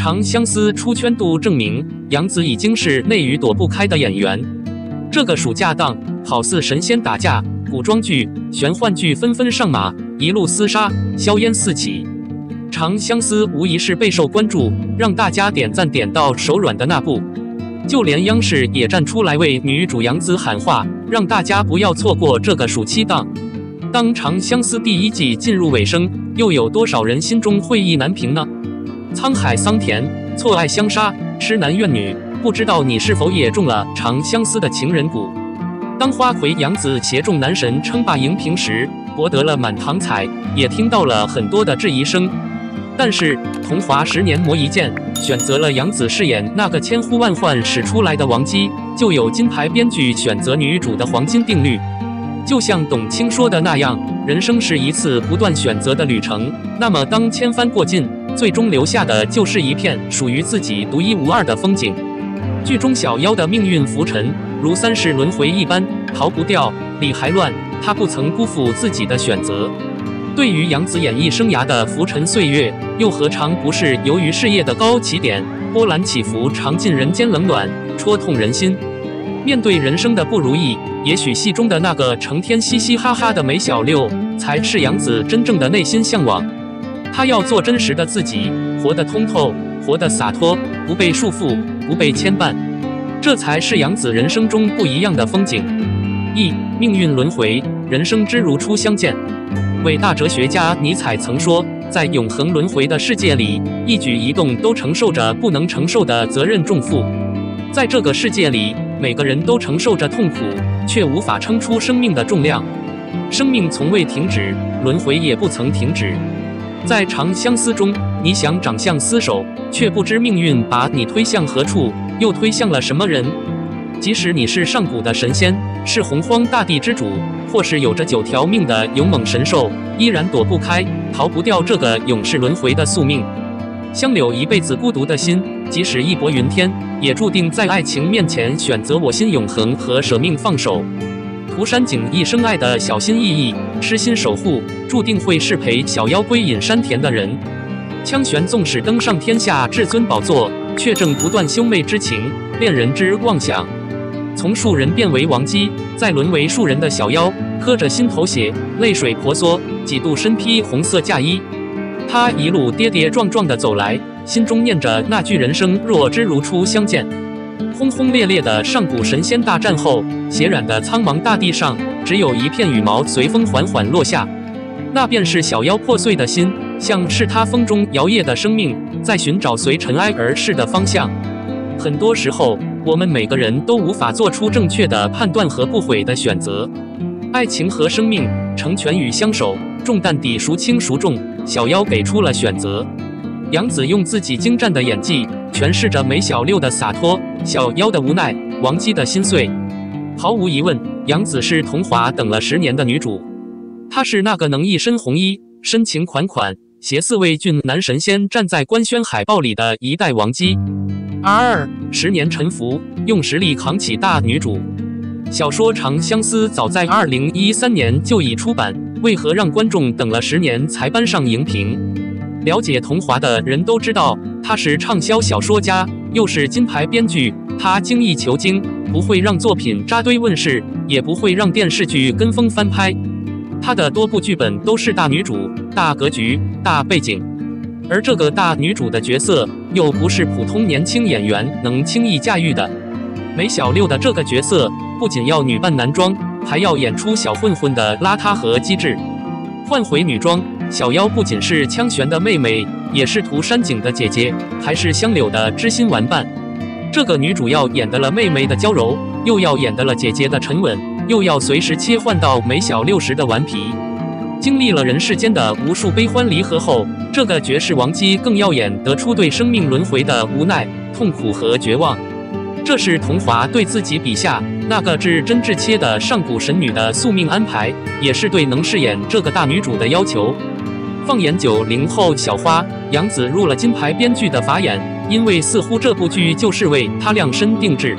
长相思出圈度证明，杨紫已经是内娱躲不开的演员。这个暑假档，好似神仙打架，古装剧、玄幻剧纷纷上马，一路厮杀，硝烟四起。长相思无疑是备受关注，让大家点赞点到手软的那部。就连央视也站出来为女主杨紫喊话，让大家不要错过这个暑期档。当长相思第1季进入尾声，又有多少人心中会意难平呢？沧海桑田，错爱相杀，痴男怨女，不知道你是否也中了长相思的情人蛊？当花魁杨紫携众男神称霸荧屏时，博得了满堂彩，也听到了很多的质疑声。但是同华10年磨一剑，选择了杨紫饰演那个千呼万唤使出来的王姬，就有金牌编剧选择女主的黄金定律。就像董卿说的那样，人生是一次不断选择的旅程，那么当千帆过尽，最终留下的就是一片属于自己独一无二的风景。剧中小妖的命运浮沉，如3世轮回一般，逃不掉，理还乱，她不曾辜负自己的选择。对于杨紫演艺生涯的浮沉岁月，又何尝不是由于事业的高起点，波澜起伏，尝尽人间冷暖，戳痛人心。面对人生的不如意，也许戏中的那个成天嘻嘻哈哈的梅小六，才是杨紫真正的内心向往。她要做真实的自己，活得通透，活得洒脱，不被束缚，不被牵绊，这才是杨紫人生中不一样的风景。命运轮回，人生之如初相见。伟大哲学家尼采曾说，在永恒轮回的世界里，一举一动都承受着不能承受的责任重负。在这个世界里，每个人都承受着痛苦，却无法撑出生命的重量。生命从未停止，轮回也不曾停止。在长相思中，你想长相厮守，却不知命运把你推向何处，又推向了什么人。即使你是上古的神仙，是洪荒大地之主，或是有着9条命的勇猛神兽，依然躲不开、逃不掉这个永世轮回的宿命。相柳一辈子孤独的心，即使义薄云天，也注定在爱情面前选择我心永恒和舍命放手。涂山璟一生爱的小心翼翼、痴心守护，注定会是陪小妖归隐山田的人。枪玄纵使登上天下至尊宝座，却正不断兄妹之情、恋人之妄想。从树人变为王姬，再沦为树人的小妖，磕着心头血，泪水婆娑，几度身披红色嫁衣。他一路跌跌撞撞地走来，心中念着那句人生若只如初相见。轰轰烈烈的上古神仙大战后，血染的苍茫大地上，只有一片羽毛随风缓缓落下。那便是小妖破碎的心，像是他风中摇曳的生命，在寻找随尘埃而逝的方向。很多时候，我们每个人都无法做出正确的判断和不悔的选择。爱情和生命，成全与相守，重担抵孰轻孰重，小妖给出了选择。杨紫用自己精湛的演技，诠释着梅小六的洒脱，小妖的无奈，王姬的心碎。毫无疑问，杨紫是同华等了10年的女主。她是那个能一身红衣，深情款款，携4位俊男神仙站在官宣海报里的一代王姬。10年沉浮，用实力扛起大女主。小说《长相思》早在2013年就已出版，为何让观众等了10年才搬上荧屏？了解同华的人都知道，他是畅销小说家，又是金牌编剧。他精益求精，不会让作品扎堆问世，也不会让电视剧跟风翻拍。他的多部剧本都是大女主、大格局、大背景，而这个大女主的角色又不是普通年轻演员能轻易驾驭的。梅小六的这个角色不仅要女扮男装，还要演出小混混的邋遢和机智。换回女装，小妖不仅是枪玄的妹妹，也是涂山璟的姐姐，还是香柳的知心玩伴。这个女主要演得了妹妹的娇柔，又要演得了姐姐的沉稳，又要随时切换到梅小六时的顽皮。经历了人世间的无数悲欢离合后，这个绝世王姬更要演得出对生命轮回的无奈、痛苦和绝望。这是同华对自己笔下那个至真至切的上古神女的宿命安排，也是对能饰演这个大女主的要求。放眼90后小花，杨紫入了金牌编剧的法眼，因为似乎这部剧就是为她量身定制。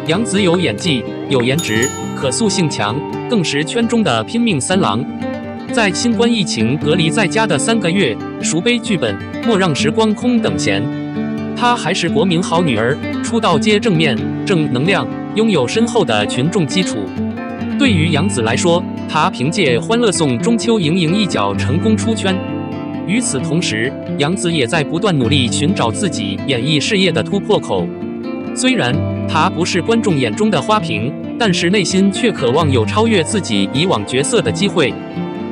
杨紫有演技，有颜值，可塑性强，更是圈中的拼命三郎。在新冠疫情隔离在家的3个月，孰悲剧本，莫让时光空等闲。她还是国民好女儿，出道皆正面、正能量，拥有深厚的群众基础。对于杨紫来说，她凭借《欢乐颂》中邱莹莹一脚成功出圈。与此同时，杨紫也在不断努力寻找自己演艺事业的突破口。虽然她不是观众眼中的花瓶，但是内心却渴望有超越自己以往角色的机会。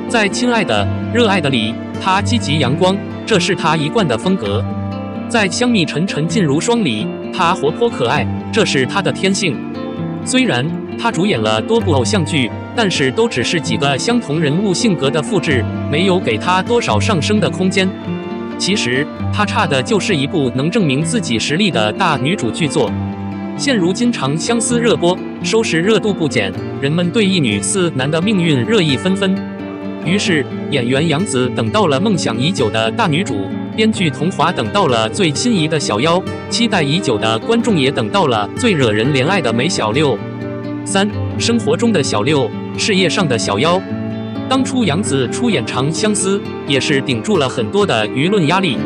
在《亲爱的、热爱的》里，她积极阳光，这是她一贯的风格。在《香蜜沉沉烬如霜》里，她活泼可爱，这是她的天性。虽然她主演了多部偶像剧，但是都只是几个相同人物性格的复制，没有给她多少上升的空间。其实她差的就是一部能证明自己实力的大女主剧作。现如今《长相思》热播，收视热度不减，人们对一女四男的命运热议纷纷。于是演员杨紫等到了梦想已久的大女主，编剧桐华等到了最心仪的小妖，期待已久的观众也等到了最惹人怜爱的美小六。3. 生活中的小六，事业上的小妖。当初杨紫出演《长相思》，也是顶住了很多的舆论压力，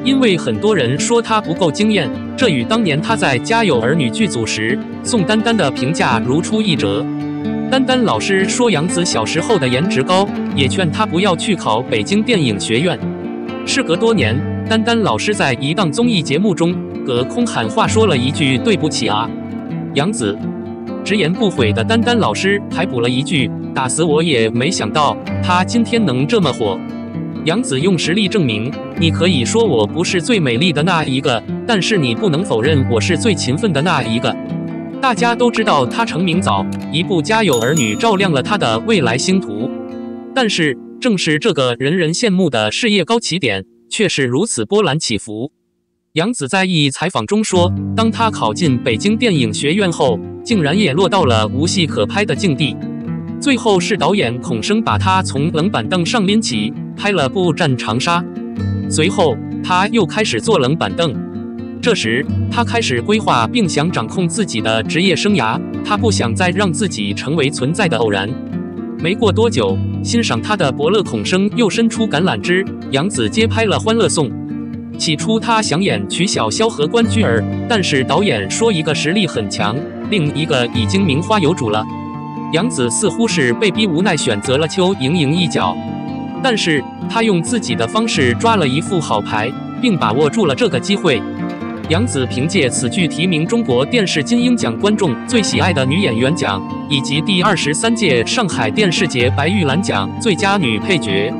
因为很多人说她不够惊艳，这与当年她在《家有儿女》剧组时宋丹丹的评价如出一辙。丹丹老师说杨紫小时候的颜值高，也劝她不要去考北京电影学院。事隔多年，丹丹老师在一档综艺节目中隔空喊话说了一句对不起啊，杨紫。直言不讳的丹丹老师还补了一句，打死我也没想到她今天能这么火。杨紫用实力证明，你可以说我不是最美丽的那一个，但是你不能否认我是最勤奋的那一个。大家都知道她成名早，一部《家有儿女》照亮了她的未来星途。但是正是这个人人羡慕的事业高起点，却是如此波澜起伏。杨紫在一采访中说，当她考进北京电影学院后，竟然也落到了无戏可拍的境地。最后是导演孔生把她从冷板凳上拎起，拍了部《战长沙》。随后她又开始坐冷板凳。这时她开始规划并想掌控自己的职业生涯，她不想再让自己成为存在的偶然。没过多久，欣赏她的伯乐孔生又伸出橄榄枝，杨紫接拍了《欢乐颂》。起初她想演曲小潇和关雎尔，但是导演说一个实力很强，另一个已经名花有主了。杨紫似乎是被逼无奈选择了邱莹莹一角，但是她用自己的方式抓了一副好牌，并把握住了这个机会。杨紫凭借此剧提名中国电视金鹰奖观众最喜爱的女演员奖，以及第23届上海电视节白玉兰奖最佳女配角。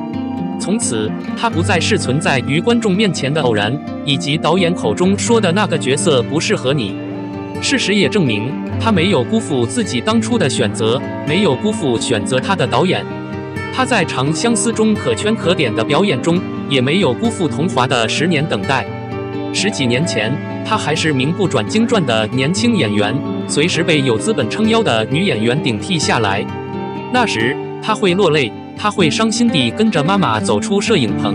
从此，她不再是存在于观众面前的偶然，以及导演口中说的那个角色不适合你。事实也证明，她没有辜负自己当初的选择，没有辜负选择她的导演。她在《长相思》中可圈可点的表演中，也没有辜负桐华的10年等待。10几年前，她还是名不转经传的年轻演员，随时被有资本撑腰的女演员顶替下来。那时，她会落泪，她会伤心地跟着妈妈走出摄影棚。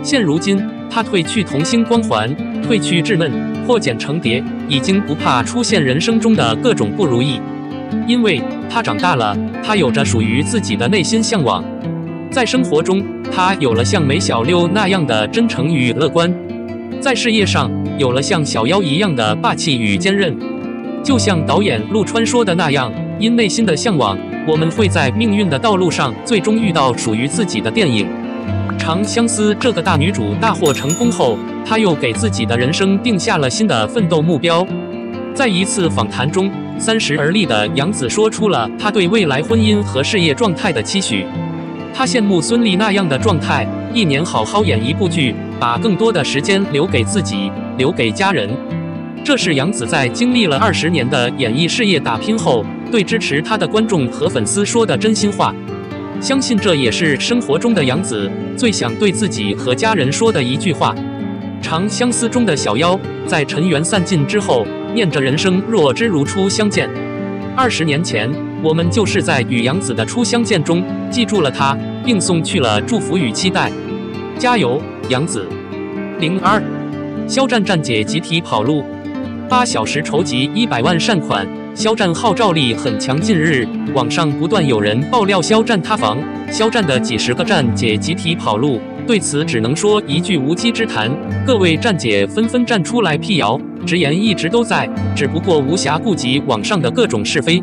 现如今，她褪去童星光环，褪去稚嫩，破茧成蝶，已经不怕出现人生中的各种不如意。因为她长大了，她有着属于自己的内心向往。在生活中，她有了像梅小六那样的真诚与乐观。在事业上，有了像小妖一样的霸气与坚韧。就像导演陆川说的那样，因内心的向往，我们会在命运的道路上最终遇到属于自己的电影。长相思这个大女主大获成功后，她又给自己的人生定下了新的奋斗目标。在一次访谈中，30而立的杨紫说出了她对未来婚姻和事业状态的期许。她羡慕孙俪那样的状态，1年好好演一部剧，把更多的时间留给自己，留给家人。这是杨紫在经历了20年的演艺事业打拼后，对支持她的观众和粉丝说的真心话。相信这也是生活中的杨紫最想对自己和家人说的一句话。长相思中的小妖，在尘缘散尽之后，念着人生若知如初相见。20年前，我们就是在与杨紫的初相见中记住了她，并送去了祝福与期待。加油，杨紫！02，肖战站姐集体跑路，8小时筹集100万善款，肖战号召力很强。近日，网上不断有人爆料肖战塌房，肖战的几十个站姐集体跑路，对此只能说一句无稽之谈。各位站姐纷纷站出来辟谣，直言一直都在，只不过无暇顾及网上的各种是非。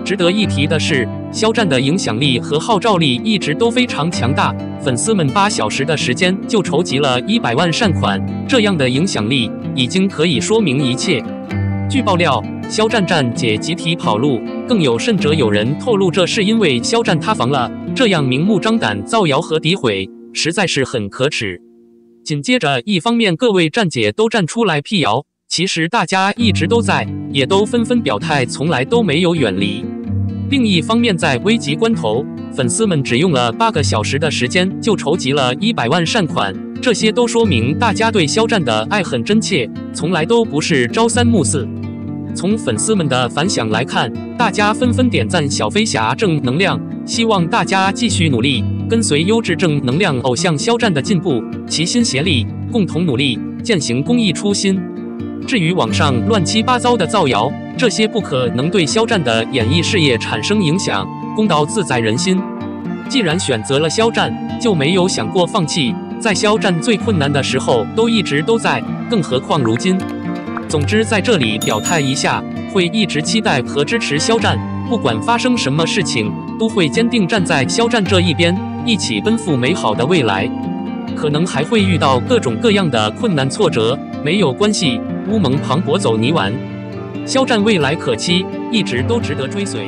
值得一提的是，肖战的影响力和号召力一直都非常强大，粉丝们8小时的时间就筹集了100万善款，这样的影响力已经可以说明一切。据爆料，肖战站姐集体跑路，更有甚者有人透露这是因为肖战塌房了，这样明目张胆造谣和诋毁，实在是很可耻。紧接着，一方面各位站姐都站出来辟谣，其实大家一直都在，也都纷纷表态，从来都没有远离。另一方面，在危急关头，粉丝们只用了8个小时的时间就筹集了100万善款，这些都说明大家对肖战的爱很真切，从来都不是朝三暮四。从粉丝们的反响来看，大家纷纷点赞小飞侠正能量，希望大家继续努力，跟随优质正能量偶像肖战的进步，齐心协力，共同努力，践行公益初心。至于网上乱七八糟的造谣，这些不可能对肖战的演艺事业产生影响，公道自在人心。既然选择了肖战，就没有想过放弃，在肖战最困难的时候都一直都在，更何况如今。总之，在这里表态一下，会一直期待和支持肖战，不管发生什么事情，都会坚定站在肖战这一边，一起奔赴美好的未来。可能还会遇到各种各样的困难挫折，没有关系，乌蒙磅礴走泥丸。肖战未来可期，一直都值得追随。